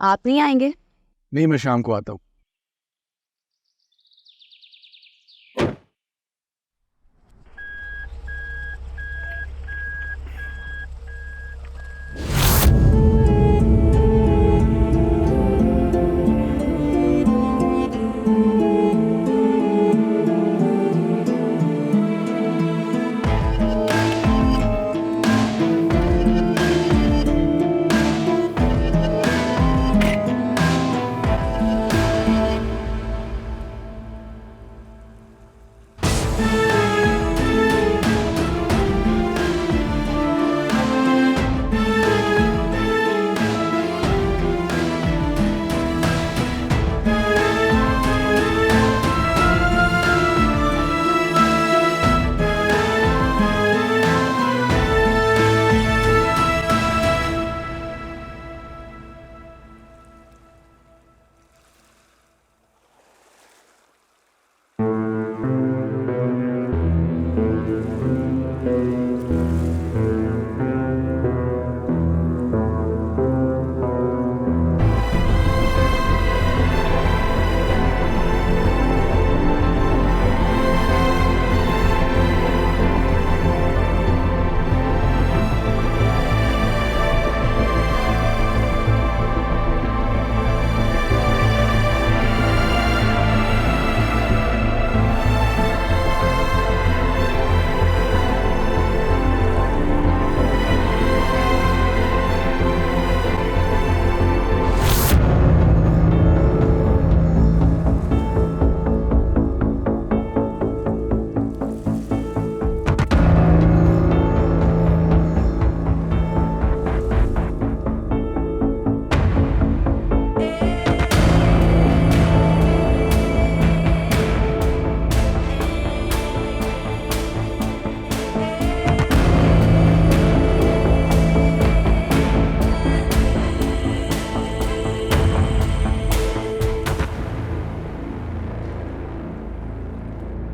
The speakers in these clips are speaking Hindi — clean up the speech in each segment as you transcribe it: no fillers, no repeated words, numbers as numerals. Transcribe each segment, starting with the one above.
आप नहीं आएंगे? नहीं, मैं शाम को आता हूँ।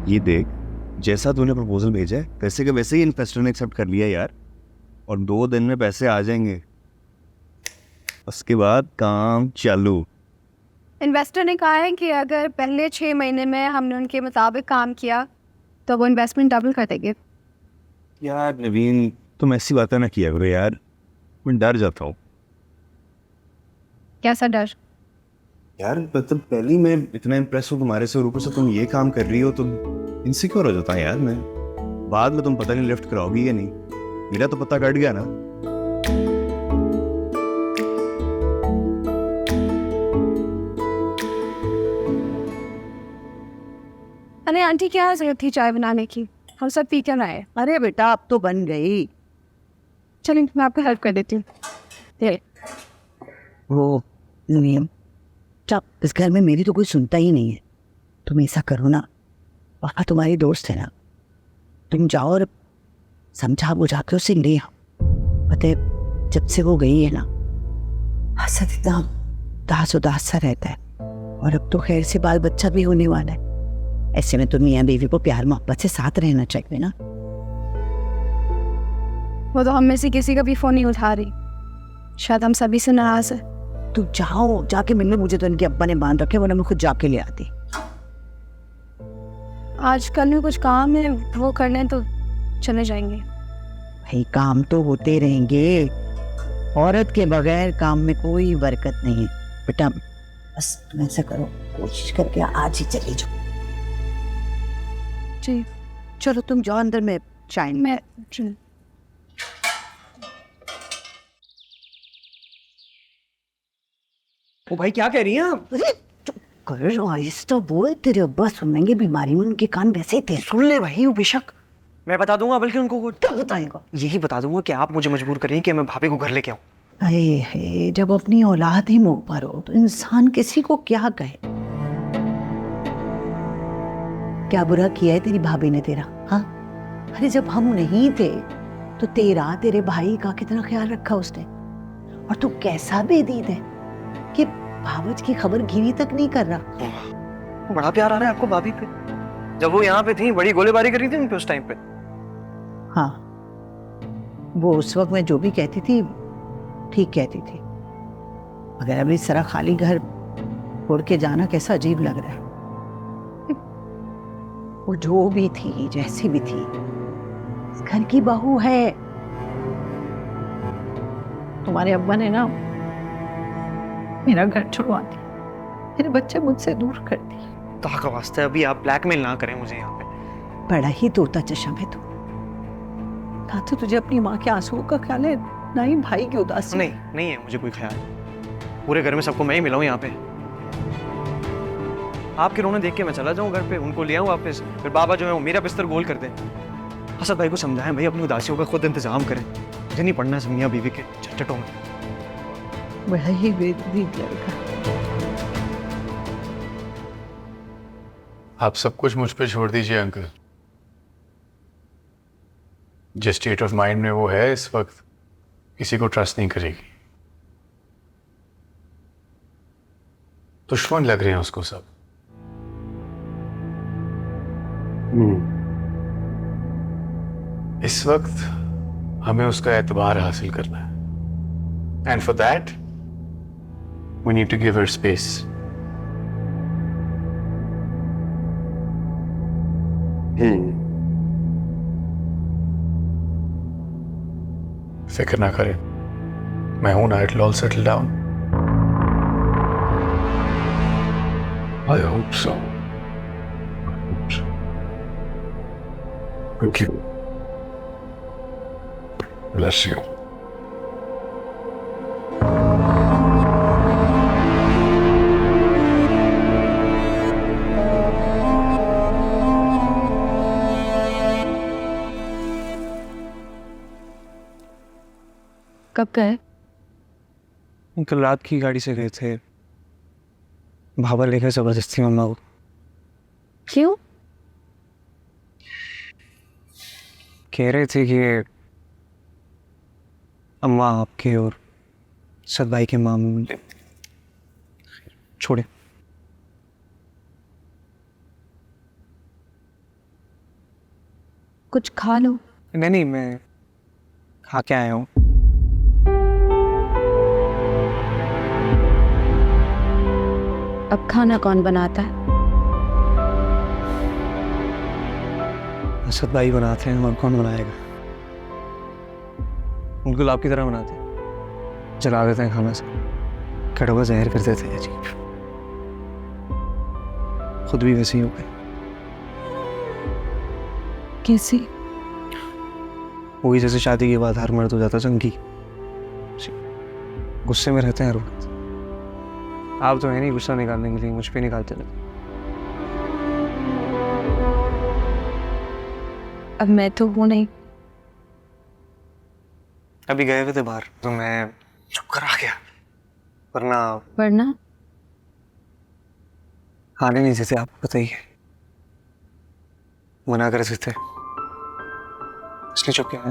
ये देख, जैसा तूने प्रपोजल भेजा है वैसे के वैसे ही इन्वेस्टर ने एक्सेप्ट कर लिया यार। और 2 दिन में पैसे आ जाएंगे, उसके बाद काम चालू। इन्वेस्टर ने कहा है कि अगर पहले 6 महीने में हमने उनके मुताबिक काम किया तो वो इन्वेस्टमेंट डबल कर देंगे। यार नवीन, तुम ऐसी बातें ना किया करो यार, मैं डर जाता हूँ कैसा डर? यार। मतलब पहले मैं इतना इम्प्रेस हूँ तुम्हारे से और ऊपर से तुम ये काम कर रही हो तो इनसिक्योर हो जाता है यार मैं। बाद में तुम पता नहीं लिफ्ट कराओगी या नहीं, मेरा तो पता कट गया ना। अरे आंटी, क्या जरूरत थी चाय बनाने की? हम सब पी कर आए। अरे बेटा अब तो बन गई। चलिए मैं आपको हेल्प कर देती हूँ। ये वो नियम चप, इस घर में मेरी तो कोई सुनता ही नहीं है। तुम ऐसा करो ना, वहाँ तुम्हारी दोस्त है ना, तुम जाओ और समझा बुझा के उसे ले आओ। पता है, जब से वो गई है ना, हसद इतना उदास उदास सा रहता है। और अब तो खैर से बाल बच्चा भी होने वाला है। ऐसे में तो मियाँ बीवी को प्यार मोहब्बत से साथ रहना चाहिए ना। वो तो हम में से किसी का भी फोन नहीं उठा रही, शायद हम सभी से नाराज है। तू जाओ, जाके मिल लो। मुझे तो इनके अब्बा ने बांध रखे, वरना मैं खुद जाके ले आती। आज कल में कुछ काम है, वो करने तो चले जाएंगे। भाई काम तो होते रहेंगे, औरत के बगैर काम में कोई बरकत नहीं है बेटा। बस तुम ऐसा करो, कोशिश करके आज ही चली जाओ। जी चलो तुम जाओ अंदर में चाय। मैं ओ भाई क्या कह रही हैं आप? अरे चुप कर, आहिस्ता बोल, तेरे अब्बा सुनेंगे। बीमारी में उनके कान वैसे ही थे। सुन ले भाई, वो बेशक मैं बता दूंगा, बल्कि उनको क्या बताएगा? यही बता दूंगा कि आप मुझे मजबूर करिए कि मैं भाभी को घर लेके आऊं। अरे जब अपनी औलाद ही मुंह पर हो तो इंसान किसी को क्या कहे। क्या बुरा किया है तेरी भाभी ने तेरा? हाँ, अरे जब हम नहीं थे तो तेरा, तेरे भाई का कितना ख्याल रखा उसने। और तू कैसा बेदीद है कि भावज की खबर गिरी तक नहीं कर रहा। बड़ा प्यार आ रहा है आपको भाभी पे। जब वो यहाँ पे थी, बड़ी गोलीबारी करी थी उन पे उस टाइम पे। हाँ, वो उस वक्त मैं जो भी कहती थी ठीक कहती थी। मगर अब इस तरह खाली घर छोड़ के जाना कैसा अजीब लग रहा है। वो जो भी थी, जैसी भी थी, इस घर की बहू है। तुम्हारे अब्बा ने ना मेरा घर छुड़वा दिया, मेरे बच्चे मुझसे दूर कर दिए। खुदा का वास्ते अभी आप ब्लैकमेल ना करें मुझे यहाँ पे। बड़ा ही तोता चशम है तू। ना तो तुझे अपनी माँ के आंसुओं का ख्याल है, ना ही भाई की उदासी। नहीं है मुझे कोई ख्याल। पूरे घर में सबको मैं ही मिला हूँ यहाँ पे। आपके रोने देख के मैं चला जाऊँ घर पे, उनको ले आऊँ वापस, फिर बाबा जो है वो मेरा बिस्तर गोल कर दें। असद भाई को समझाएं भाई अपनी उदासियों का खुद इंतजाम करें, मुझे नहीं पढ़ना है मियाँ बीवी के झटटों में। बड़ा ही बेदीद लड़का। आप सब कुछ मुझ पे छोड़ दीजिए अंकल। जिस स्टेट ऑफ माइंड में वो है इस वक्त, किसी को ट्रस्ट नहीं करेगी। दुश्मन लग रहे हैं उसको सब। इस वक्त हमें उसका एतबार हासिल करना है, and for that we need to give her space. फिक्र ना करें, मैं हूं ना, it will all settle down. I hope so. Thank you. Bless you. कब गए? कल रात की गाड़ी से गए थे, भाभा लेकर जबरदस्ती मम्मा को। क्यों? कह रहे थे कि अम्मा आपके और सद भाई के मामले छोड़े। कुछ खा लो। नहीं मैं खा के आया हूँ। अब खाना कौन बनाता है? असद भाई बनाते हैं और कौन बनाएगा। उनको आपकी तरह बनाते हैं, जला देते हैं खाना से, कड़वा जहर कर देते हैं जी। खुद भी वैसे ही हो गए। कैसे? वही जैसे शादी के बाद हर मर्द हो जाता जंगी, गुस्से में रहते हैं हर वक्त। आप तो है नहीं गुस्सा निकालने के लिए, मुझ पे निकालते रहते। अब मैं तो वो नहीं। अभी गए हुए थे बाहर तो मैं चुप कर आ गया, वरना आने नहीं देते, आपको पता ही है, मना कर देते, इसलिए चुप के आए।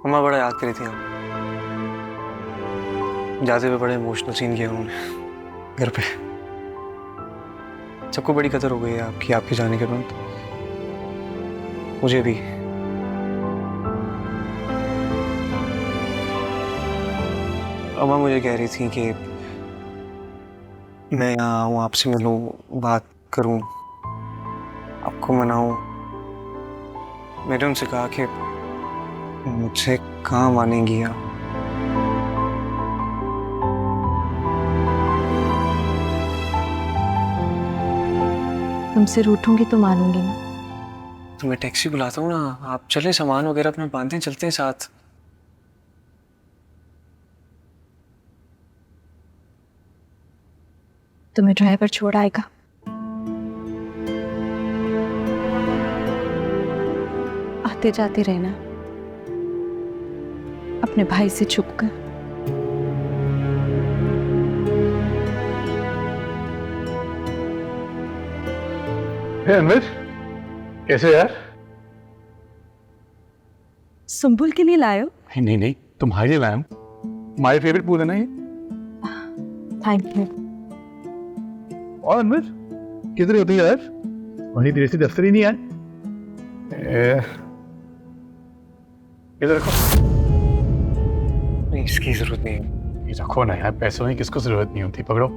मम्मा बड़ा याद करी थी हम, जाते हुए बड़े इमोशनल सीन किया उन्होंने घर पे। सबको बड़ी कदर हो गई है आपके जाने के बाद, मुझे भी। अम्मा मुझे कह रही थी कि मैं यहाँ आऊँ, आपसे मिलूँ, बात करूँ, आपको मनाऊँ। मैंने उनसे कहा कि मुझसे कहाँ मानेंगी आप। तुमसे रूठूंगी तो मानूंगी ना। तो मैं टैक्सी बुलाता हूँ ना, आप चले, सामान वगैरह अपने बांधे, चलते हैं साथ। तुम्हें ड्राइवर छोड़ आएगा। आते जाते रहना अपने भाई से छुपकर। अनवर, कैसे यार? सुंबुल के लिए लायो? नहीं, तुम्हारे लिए लाया हूं। तुम्हारे फेवरेट फूल है ना ये। Thank you. और अनवर, किधर होती है यार? वहीं देर से दफ्तर ही नहीं आए। इधर रखो। नहीं, इसकी जरूरत नहीं है। ये रखो ना यार, पैसों की किसको जरूरत नहीं होती, पकड़ो।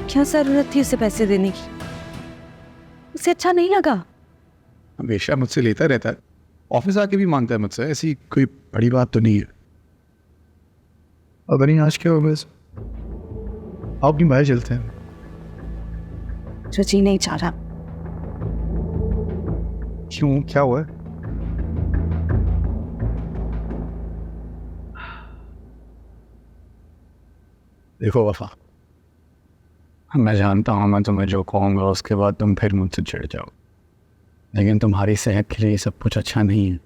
क्या जरूरत थी उसे पैसे देने की? उसे अच्छा नहीं लगा? हमेशा मुझसे लेता रहता है, ऑफिस आके भी मांगता है मुझसे, ऐसी कोई बड़ी बात तो नहीं है। अगर नहीं आज क्या होगा, बस आप अपनी बाहर चलते हैं। जो जी नहीं चाह रहा। क्यों, क्या हुआ? देखो वफा, मैं जानता हूँ मैं तुम्हें जो कहूँगा उसके बाद तुम फिर मुझसे चिढ़ जाओ, लेकिन तुम्हारी सेहत के लिए ये सब कुछ अच्छा नहीं है।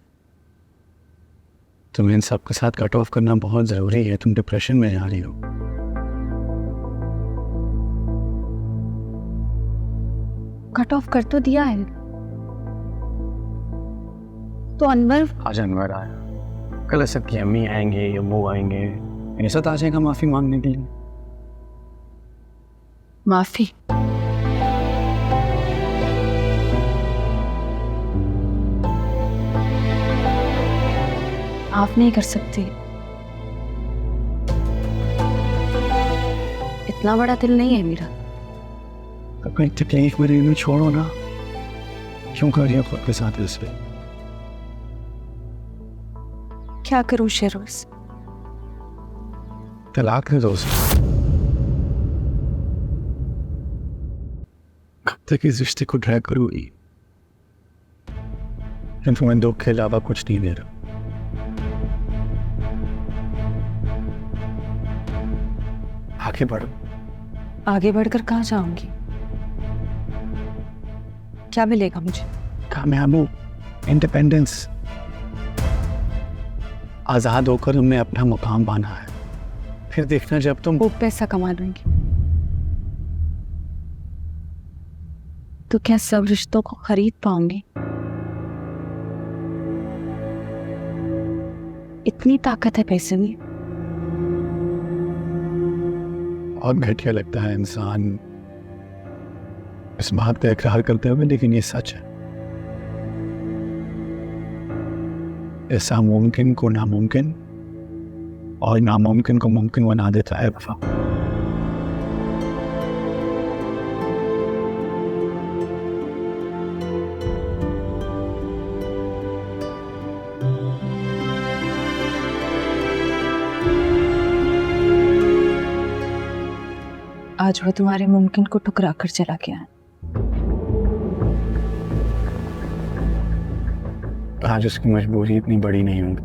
तुम्हें इन सब के साथ कट ऑफ करना बहुत ज़रूरी है, तुम डिप्रेशन में जा रही हो। कट ऑफ कर तो दिया है, तो अनवर आज अनवर आया, कल असद की अम्मी आएंगे या वो आएंगे, ऐसा आ जाएगा माफ़ी मांगने के लिए। माफी? आप नहीं कर सकते, इतना बड़ा दिल नहीं है मेरा। अपनी तकलीफ मेरे में छोड़ो ना, क्यों कर रही हो खुद के साथ इस पे? क्या करूं शेरोज? तलाक दे दो उसे। कब तक इस रिश्ते को ड्रैग करूंगी? तुम्हें दुख के अलावा कुछ नहीं दे रहा। आगे बढ़ो। आगे बढ़कर कहाँ जाऊंगी? क्या मिलेगा मुझे? कामयाब हो, इंडिपेंडेंस, आजाद होकर हमने अपना मुकाम पाना है। फिर देखना जब तुम खूब पैसा कमा लूंगी तो क्या सब रिश्तों को खरीद पाऊंगी? इतनी ताकत है पैसे में? बहुत घटिया लगता है इंसान इस बात का इकरार करते हुए, लेकिन ये सच है। ऐसा मुमकिन को नामुमकिन और नामुमकिन को मुमकिन बना देता है वफा। आज वो तुम्हारे मुमकिन को ठुकरा कर चला गया है। आज उसकी मजबूरी इतनी बड़ी नहीं होगी,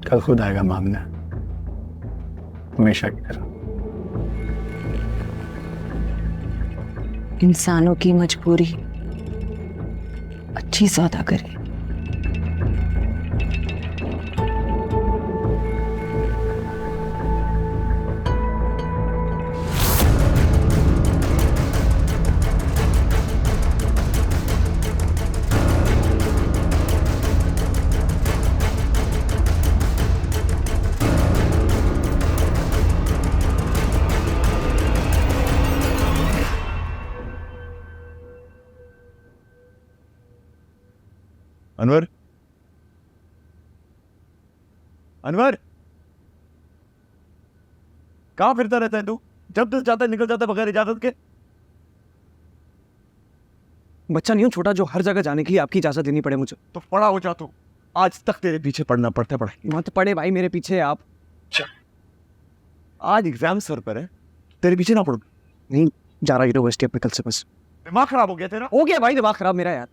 कल खुद आएगा मामला, हमेशा की तरह। इंसानों की मजबूरी अच्छी सौदा करे। अनवर, अनवर, कहाँ फिरता रहता है तू? जब दिल चाहता है निकल जाता है बगैर इजाजत के। बच्चा नहीं हूँ छोटा जो हर जगह जाने के लिए आपकी इजाजत लेनी पड़े मुझे। तो पड़ा हो जा तू, आज तक तेरे पीछे पढ़ना पड़ता है। पढ़ाई मत पड़े भाई मेरे पीछे आप। आज एग्जाम सर पर है, तेरे पीछे ना पढ़ू। नहीं जा रहा यूनिवर्सिटी अपने कल से, बस दिमाग खराब हो गया तेरा। हो गया भाई दिमाग खराब मेरा यार।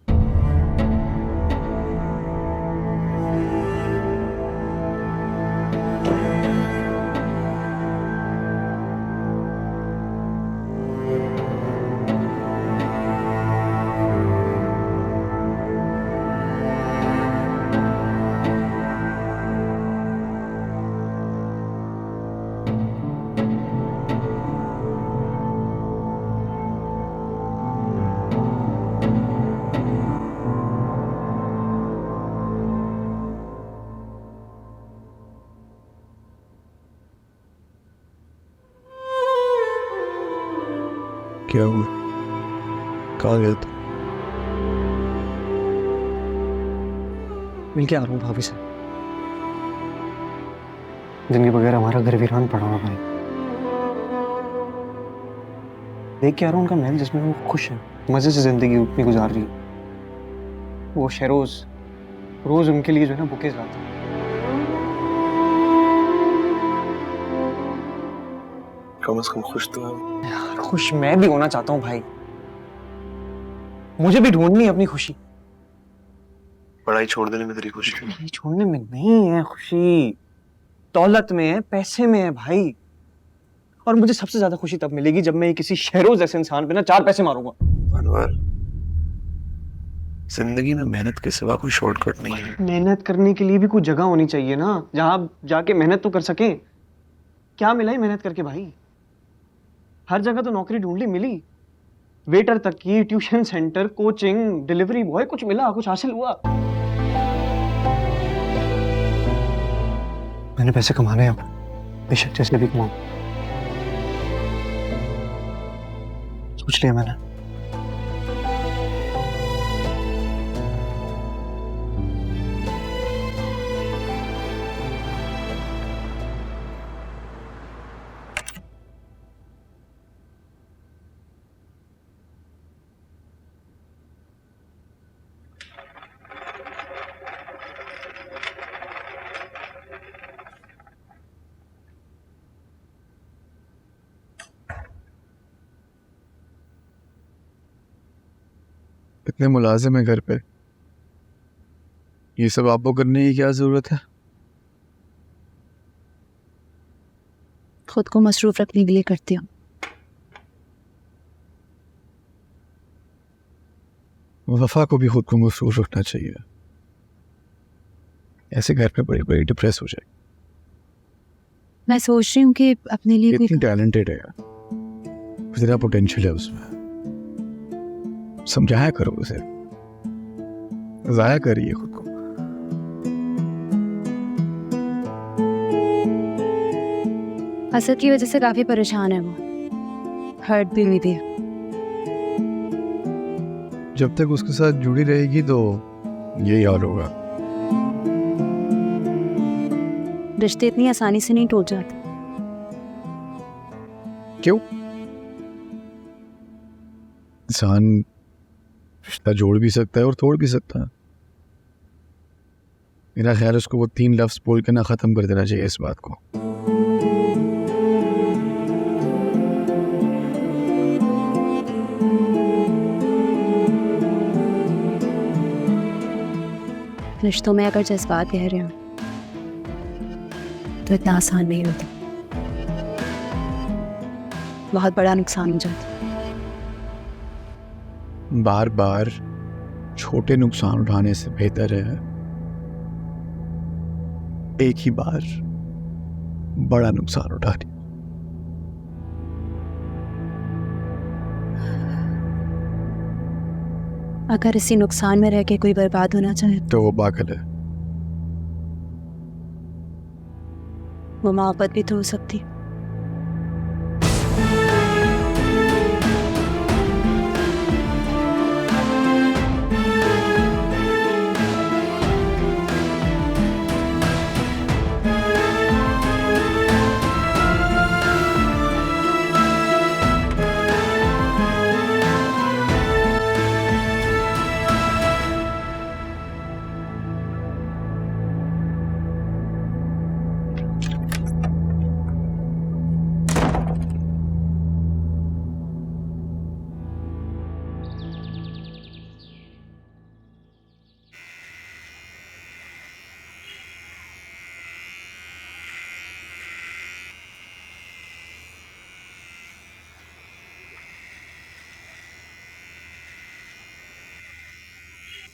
क्या हुआ? कहाँ गया था? मिल के आ रहा हूँ भाभी से, जिनके बगैर हमारा घर वीरान पड़ा हुआ भाई। देख के आ रहा हूँ उनका महल जिसमें वो खुश है, मजे से जिंदगी अपनी गुजार रही है। वो शहरोज रोज उनके लिए जो है ना बुकेज लाता है। कम से कम खुश तो है। यार खुश मैं भी होना चाहता हूँ भाई, मुझे भी ढूंढनी है अपनी खुशी। पढ़ाई छोड़ देने में तेरी खुशी है? पढ़ाई छोड़ने में नहीं है खुशी, दौलत में है, पैसे में है भाई। और मुझे सबसे ज्यादा खुशी तब मिलेगी जब मैं किसी शहरोज ऐसे इंसान पे ना 4 पैसे मारूंगा। अनवर, जिंदगी में मेहनत के सिवा कोई शॉर्टकट नहीं है। मेहनत करने के लिए भी कुछ जगह होनी चाहिए ना, जहां जाके मेहनत तो कर सके। क्या मिला है मेहनत करके भाई? हर जगह तो नौकरी ढूंढ ली, मिली। वेटर तक की, tuition centre, coaching, delivery boy, कुछ मिला, कुछ हासिल हुआ। मैंने पैसे कमाने हैं अब, बेशक जैसे भी कमाऊं। सोच लिया मैंने। इतने मुलाजिम है घर पे, ये सब आपको करने की क्या जरूरत है? खुद को मसरूफ रखने के लिए करती हूँ। वफा को भी खुद को मसरूफ रखना चाहिए, ऐसे घर पे बड़ी बड़ी डिप्रेस हो जाए। मैं सोच रही हूँ कि अपने लिए इतनी कोई टैलेंटेड है यार, इतना पोटेंशियल है उसमें, समझाया करो उसे, जाया करिए खुद को। असद की वजह से काफी परेशान है वो, हर्ट भी हुई थी। जब तक उसके साथ जुड़ी रहेगी तो यही हाल होगा। रिश्ते इतनी आसानी से नहीं टूट जाते। क्यों? इंसान रिश्ता जोड़ भी सकता है और तोड़ भी सकता है। मेरा ख्याल है उसको वो 3 लफ्ज बोल के ना खत्म कर देना चाहिए इस बात को। रिश्तों में अगर जज्बात गहरे हों तो इतना आसान नहीं होता, बहुत बड़ा नुकसान हो जाता। बार बार छोटे नुकसान उठाने से बेहतर है एक ही बार बड़ा नुकसान उठाने। अगर इसी नुकसान में रह के कोई बर्बाद होना चाहे तो वो पागल है। वो मोहब्बत भी तो हो सकती।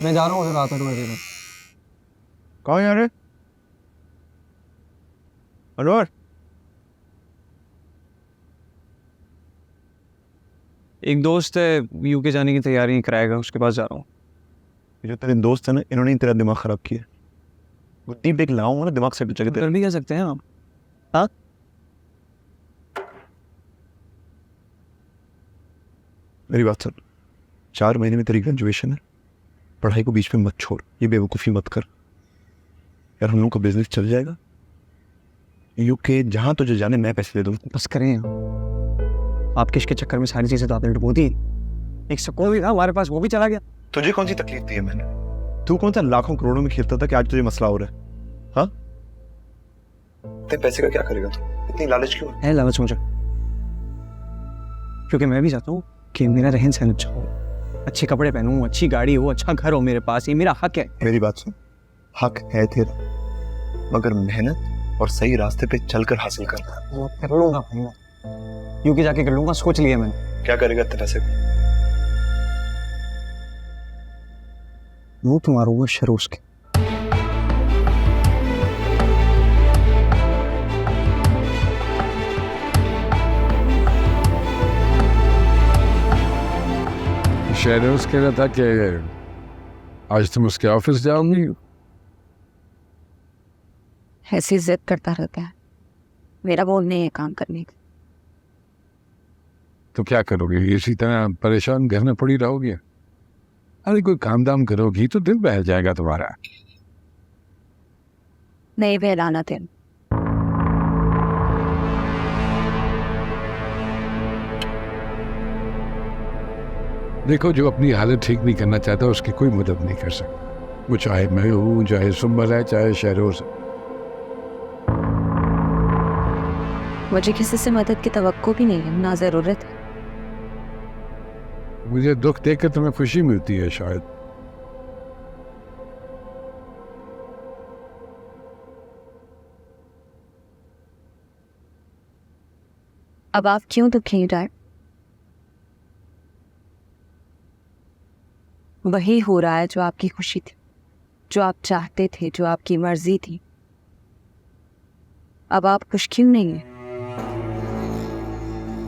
मैं जा रहा हूँ उधर, आता हूँ मेरे। कहाँ जा रहे? अनवर, एक दोस्त है यूके जाने की तैयारी कराएगा, उसके पास जा रहा हूँ। ये जो तेरे दोस्त है ना, इन्होंने ही तेरा दिमाग खराब किया। गुत्ती पे लाऊंगा ना, दिमाग से जगह कर भी क्या सकते हैं आप? हाँ, मेरी बात सुन, 4 महीने में तेरी ग्रेजुएशन है, पढ़ाई को बीच में मत छोड़, ये बेवकूफ़ी मत कर यार। हम लोग का बिजनेस चल जाएगा, यूके जहाँ तुझे जाने मैं पैसे दे दूँ। बस करें आपके इसके चक्कर में सारी चीजें तो आपने डुबो दी। एक सुकून भी था हमारे पास, वो भी चला गया। तुझे कौन सी तकलीफ दी है मैंने? तू कौन सा लाखों करोड़ों में खेलता था कि आज तुझे मसला हो रहा है? हाँ, तेरे पैसे का क्या करेगा तू? इतनी लालच क्यों है लालच मुझे, क्योंकि मैं भी चाहता हूँ कि मेरा रहन सहन अच्छा हो, अच्छे कपड़े पहनूं, अच्छी गाड़ी हो, अच्छा घर हो मेरे पास। ये मेरा हक है। मेरी बात सुन, हक है तेरा, मगर मेहनत और सही रास्ते पे चलकर हासिल करना। वो कर लूंगा भाई, मैं यूके जाके कर लूंगा, सोच लिया मैंने। क्या करेगा इतने पैसे को? वो तुम्हारा वो शरोज के शेरोज कह रहा था कि आज तुम उसके ऑफिस जाओगी। ऐसी जिद करता रहता है, मेरा मूड नहीं है काम करने का। तो क्या करोगे, इसी तरह परेशान घर में पड़ी रहोगे? अरे कोई काम दाम करोगी तो दिल बहल जाएगा तुम्हारा। नहीं बहलाना तेन। देखो, जो अपनी हालत ठीक नहीं करना चाहता उसकी कोई मदद नहीं कर सकता, वो चाहे मैं हूँ, चाहे सुम्बल है, चाहे शहरोज। मुझे किसी से मदद की तवक्को भी नहीं है, ना जरूरत है। मुझे दुख देख कर तुम्हें खुशी मिलती है शायद। अब आप क्यों दुखी हैं डैड? वही हो रहा है जो आपकी खुशी थी, जो आप चाहते थे, जो आपकी मर्जी थी। अब आप खुश क्यों नहीं हैं?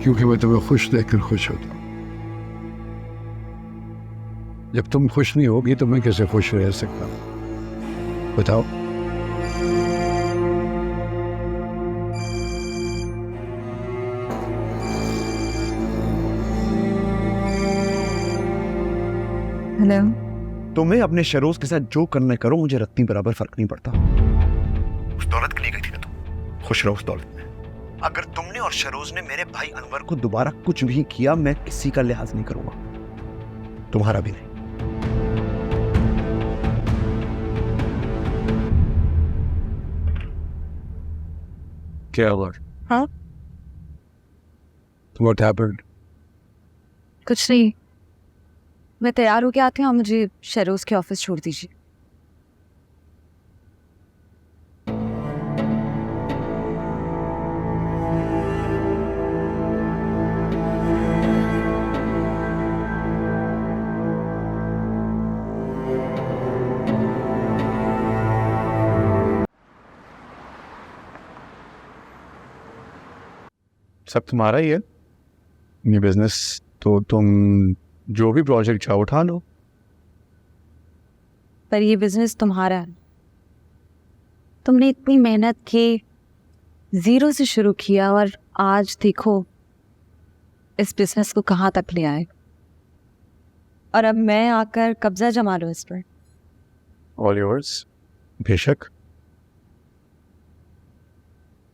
क्योंकि मैं तुम्हें खुश देखकर खुश होता हूँ। जब तुम खुश नहीं होगी तो मैं कैसे खुश रह सकता हूँ, बताओ? हेलो। तुम्हें अपने शरोज के साथ जो करना करो, मुझे रत्ती बराबर फर्क नहीं पड़ता। उस दौलत के लिए गई थी ना तुम, खुश रहो उस दौलत में। अगर तुमने और शरोज ने मेरे भाई अनवर को दोबारा कुछ भी किया, मैं किसी का लिहाज नहीं करूंगा, तुम्हारा भी नहीं। क्या हुआ? हाँ? What happened? कुछ नहीं, मैं तैयार होके आती हूँ, मुझे शरोज के ऑफिस छोड़ दीजिए। सब तुम्हारा ही है ये बिजनेस, तो तुम जो भी प्रोजेक्ट चाहो उठा लो। पर ये बिजनेस तुम्हारा है। तुमने इतनी मेहनत की, जीरो से शुरू किया, और आज देखो इस बिजनेस को कहाँ तक ले आए। और अब मैं आकर कब्जा जमा लूँ इस पर। All yours. बेशक।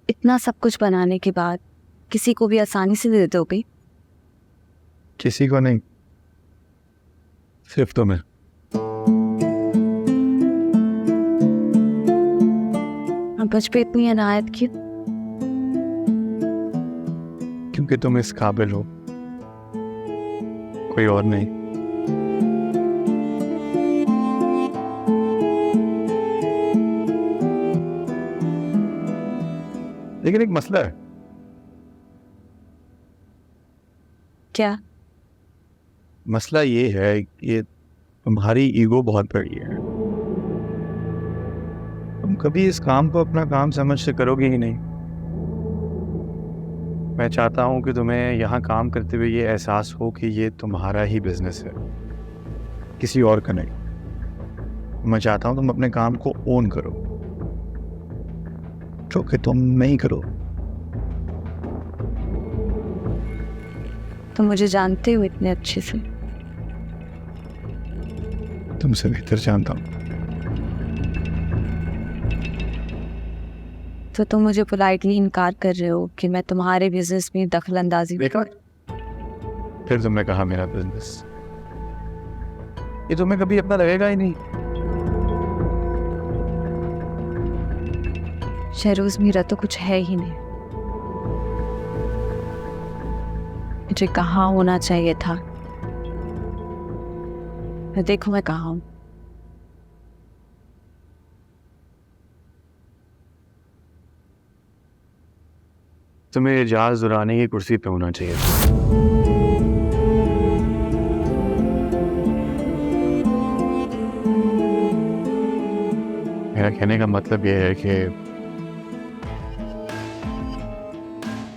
इतना सब कुछ बनाने के बाद किसी को भी आसानी से दे दोगे? किसी को नहीं, सिर्फ तुम्हें। मुझ पे इतनी अनायत क्यों? क्योंकि तुम इस काबिल हो, कोई और नहीं। लेकिन एक मसला है। क्या? मसला ये है कि तुम्हारी ईगो बहुत बड़ी है। तुम कभी इस काम को अपना काम समझ से करोगे ही नहीं। मैं चाहता हूं कि तुम्हें यहाँ काम करते हुए ये एहसास हो कि ये तुम्हारा ही बिजनेस है, किसी और का नहीं। मैं चाहता हूं तुम अपने काम को ओन करो, जो कि तुम नहीं करो। तुम मुझे जानते हो इतने अच्छे से, तुमसे बेहतर जानता हूँ। तो तुम मुझे पोलाइटली इनकार कर रहे हो कि मैं तुम्हारे बिजनेस में दखल अंदाजी। देखा, फिर तुमने कहा मेरा बिजनेस, ये तुम्हें कभी अपना लगेगा ही नहीं। शहरोज मेरा तो कुछ है ही नहीं। मुझे कहाँ होना चाहिए था, देखो मैं कहाँ हूँ। तुम्हें जहाज उड़ाने की कुर्सी पे होना चाहिए था। मेरा कहने का मतलब यह है कि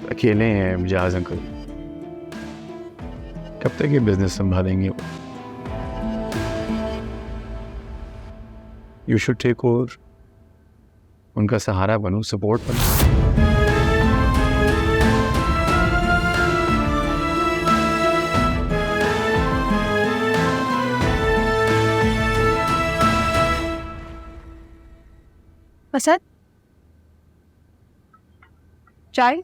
अकेले हैं जहाज अंकल, कब तक ये बिजनेस संभालेंगे? यू शुड टेक ओवर, उनका सहारा बनो, सपोर्ट बनो। असद, चाय?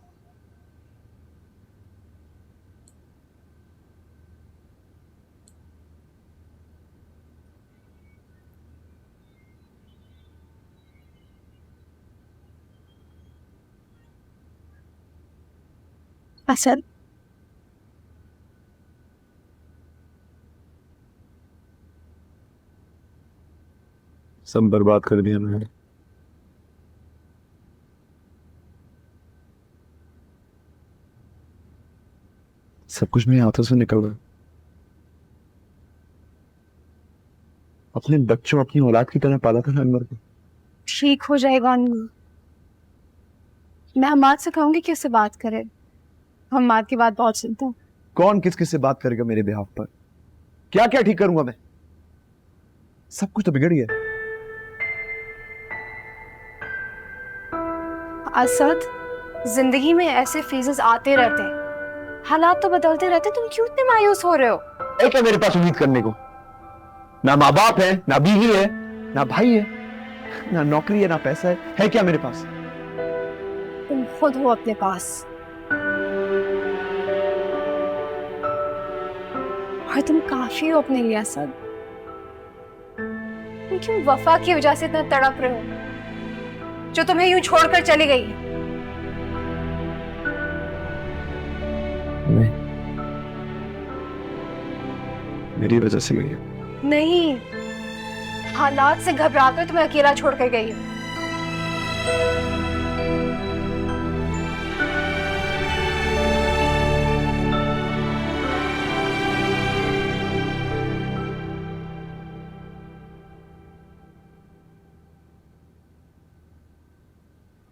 असद, सब बर्बाद कर दिया मैंने। सब कुछ मेरे हाथों से निकल रहा है। अपने बच्चों, अपनी औलाद की तरह पाला था अनवर को। ठीक हो जाएगा अनवर। मैं हमाद से कहूंगी कि उससे बात करे। हमाद की बात बहुत सुनता हूँ। कौन किस किस से बात करेगा मेरे बिहाफ पर? क्या क्या ठीक करूंगा मैं? सब कुछ तो बिगड़ गया। असद, जिंदगी में ऐसे फेजेस आते रहते हैं, हालात तो बदलते रहते हैं। तुम क्यों इतने मायूस हो रहे हो? है क्या मेरे पास उम्मीद करने को? ना माँ बाप है, ना बीवी है, ना भाई है, ना नौकरी है, ना पैसा है क्या मेरे पास? तुम खुद हो अपने पास, और तुम काफी हो अपने लिए असद। तुम क्यों वफा की वजह से इतना तड़प रहे हो, जो तुम्हें यूं छोड़कर चली गई? नहीं, मेरी वजह से गई है। नहीं, हालात से घबराकर तुम्हें अकेला छोड़कर गई है।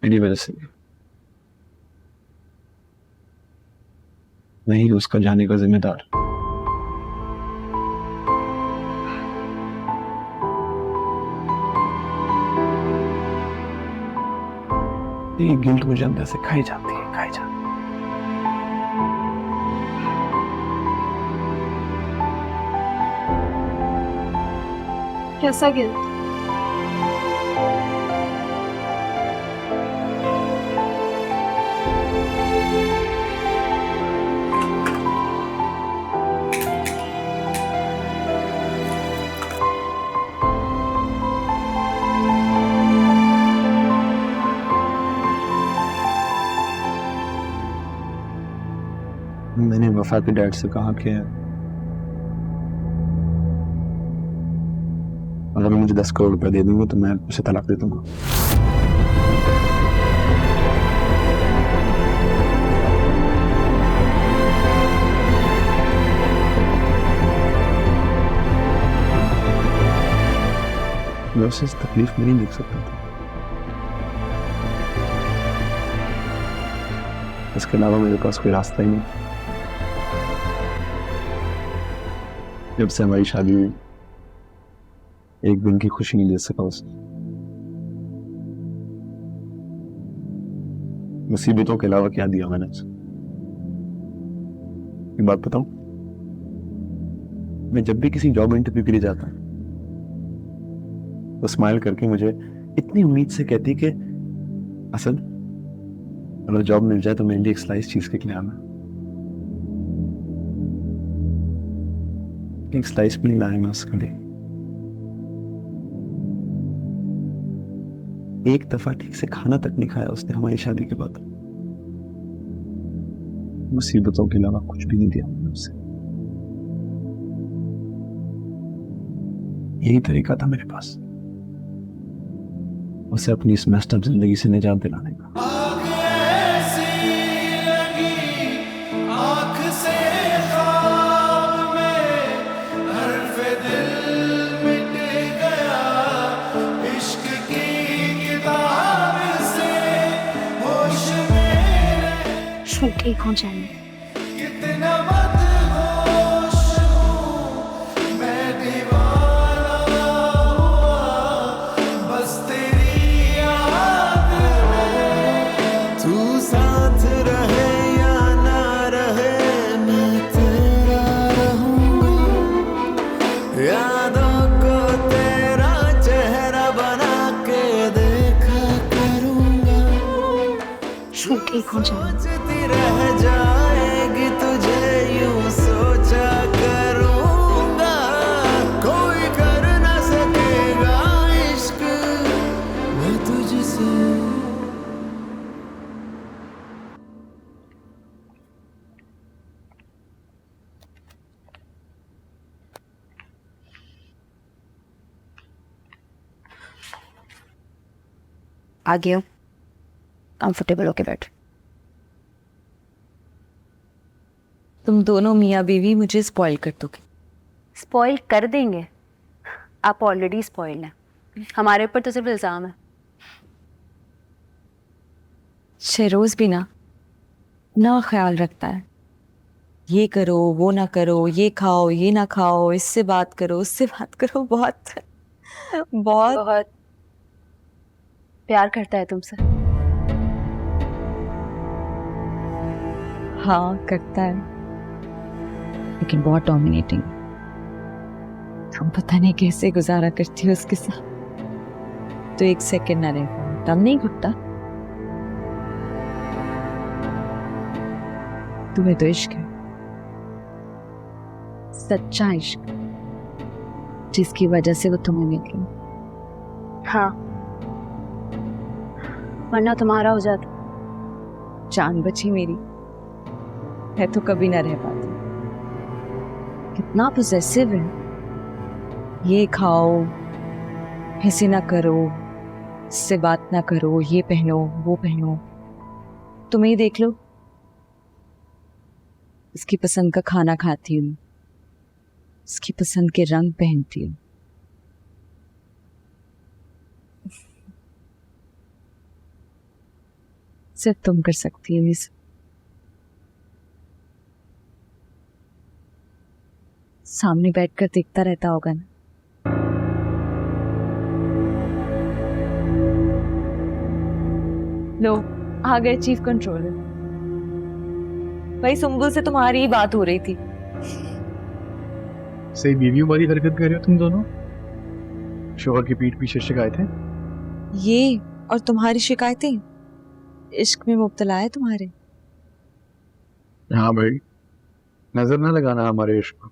मेरी वजह से मैं ही उसका जाने का जिम्मेदार। ये गिल्ट मुझे अंदर से खाई जाती है, खाई जाती है। कैसा गिल्ट? मैंने वफा के डैड से कहा कि अगर मुझे 10 करोड़ रुपए दे दूंगा तो मैं उसे तलाक दे दूंगा। मैं उसे इस तकलीफ में नहीं देख सकता था। इसके अलावा मेरे पास कोई रास्ता ही नहीं। जब से हमारी शादी हुई, एक दिन की खुशी नहीं दे सका उसे। मुसीबतों के अलावा क्या दिया मैंने उसे? एक बात बताऊं, मैं जब भी किसी जॉब इंटरव्यू के लिए जाता तो स्माइल करके मुझे इतनी उम्मीद से कहती कि असल अगर जॉब मिल जाए तो मेरे लिए एक स्लाइस चीज के लिए आना। एक स्लाइस भी नहीं लाया मैं उसके लिए। एक दफा ठीक से खाना तक नहीं खाया उसने हमारी शादी के बाद। मुसीबतों के अलावा कुछ भी नहीं दिया मैंने उसे। यही तरीका था मेरे पास उसे अपनी इस मेस्ड अप जिंदगी से निजात दिलाने का। ठीक हो जाएंगे। ठीक हो जाएंगे। रह जाएगी तुझे यूं सोचा करूंगा, कोई कर ना सकेगा इश्क मैं तुझसे। आगे हो, कंफर्टेबल होके बैठ। तुम दोनों मियाँ बीवी मुझे स्पॉइल कर दोगे। स्पॉइल कर देंगे? आप ऑलरेडी स्पॉइल हैं, हमारे ऊपर तो सिर्फ इल्ज़ाम है। शहरोज भी ना ख्याल रखता है, ये करो वो ना करो, ये खाओ ये ना खाओ, इससे बात करो उससे बात करो, बहुत बहुत बहुत प्यार करता है तुमसे। हाँ करता है, लेकिन बहुत डोमिनेटिंग। तुम पता नहीं कैसे गुजारा करती हो उसके साथ, तो एक सेकंड ना रहे तब नहीं घुटता। तुम्हें तो इश्क है, सच्चा इश्क, जिसकी वजह से वो तुम्हें मिल गई। हाँ, वरना तुम्हारा हो जाता। जान बची मेरी, है तो कभी ना रह पाती। कितना पोजेसिव है, ये खाओ ऐसे ना करो, इससे बात ना करो, ये पहनो वो पहनो। तुम्हें ही देख लो, इसकी पसंद का खाना खाती हूँ, इसकी पसंद के रंग पहनती हूँ। सिर्फ तुम कर सकती हो ये सब। सामने बैठकर देखता रहता होगा ना। लो आ गए चीफ कंट्रोलर। भाई सुम्बुल से तुम्हारी ही बात हो रही थी। सही बीवियों वाली हरकत कर रहे हो तुम दोनों। शोहर की पीठ पीछे शिकायतें। ये और तुम्हारी शिकायतें इश्क में मुब्तला है तुम्हारे। हाँ भाई, नजर ना लगाना हमारे इश्क को।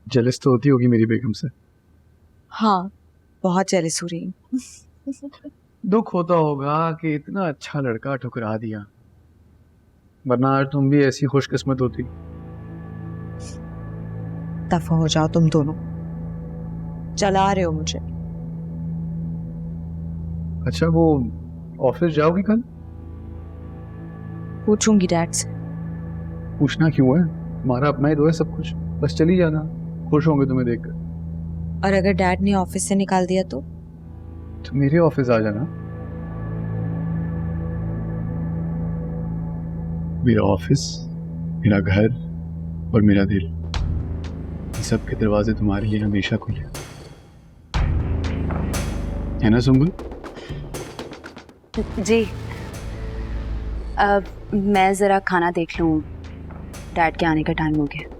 जेलस तो होती होगी मेरी बेगम से। हाँ बहुत जेलस हो रही हूँ। दुख होता होगा कि इतना अच्छा लड़का ठुकरा दिया, वरना आज तुम भी ऐसी खुशकिस्मत होती। दफा हो जाओ तुम दोनों, चला रहे हो मुझे। अच्छा वो ऑफिस जाओगी कल? पूछूंगी डैड से। पूछना क्यों है, तुम्हारा अपना ही तो है सब कुछ, बस चली जाना, खुश होंगे तुम्हें देखकर। और अगर डैड ने ऑफिस से निकाल दिया तो मेरे ऑफिस आ जाना। मेरा ऑफिस, मेरा घर और मेरा दिल, सब के दरवाजे तुम्हारे लिए हमेशा खुले है ना सुम्बुल? जी, अब मैं ज़रा खाना देख लूँ, डैड के आने का टाइम हो गया।